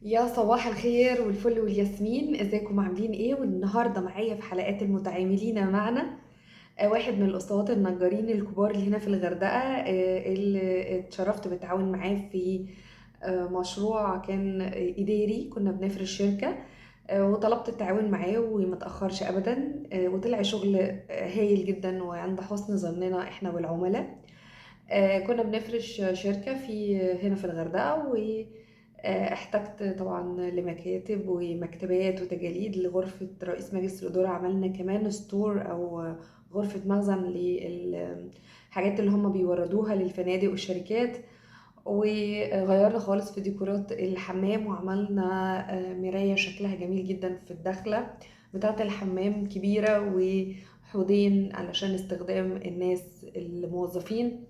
يا صباح الخير والفل والياسمين، ازيكم عاملين ايه؟ والنهارده معايا في حلقات المتعاملين معنا واحد من الاسطوات النجارين الكبار اللي هنا في الغردقه، اللي اتشرفت بالتعاون معاه في مشروع كان اداري. كنا بنفرش شركه وطلبت التعاون معاه وما تاخرش ابدا، وطلع شغل هايل جدا وعند حسن ظننا احنا والعملاء. كنا بنفرش شركة هنا في الغردقة، واحتجت طبعا لمكاتب ومكتبات وتجاليد لغرفة رئيس مجلس الإدارة. عملنا كمان ستور أو غرفة مخزن للحاجات اللي هم بيوردوها للفنادق والشركات. وغيرنا خالص في ديكورات الحمام، وعملنا مراية شكلها جميل جدا في الدخلة بتاعة الحمام، كبيرة وحوضين علشان استخدام الناس الموظفين.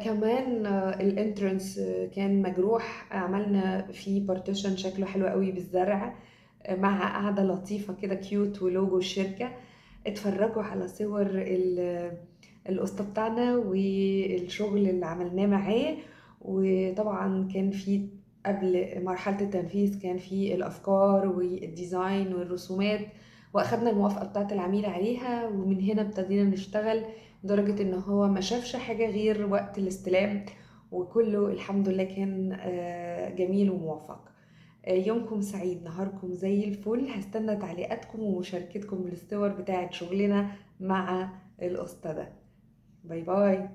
كمان الانترنس كان مجروح، عملنا فيه بارتيشن شكله حلو قوي بالزرع، مع قعدة لطيفة كده كيوت ولوجو الشركة. اتفرجوا على صور القسطة بتاعنا والشغل اللي عملناه معاه. وطبعا كان في قبل مرحلة التنفيذ كان في الأفكار والديزاين والرسومات، وأخدنا الموافقة بتاعة العميل عليها، ومن هنا ابتدينا نشتغل، لدرجة ان هو ما شافش حاجة غير وقت الاستلام، وكله الحمد لله كان جميل وموفق. يومكم سعيد، نهاركم زي الفل. هستنى تعليقاتكم ومشاركتكم بالصور بتاعة شغلنا مع القسطة ده. باي باي.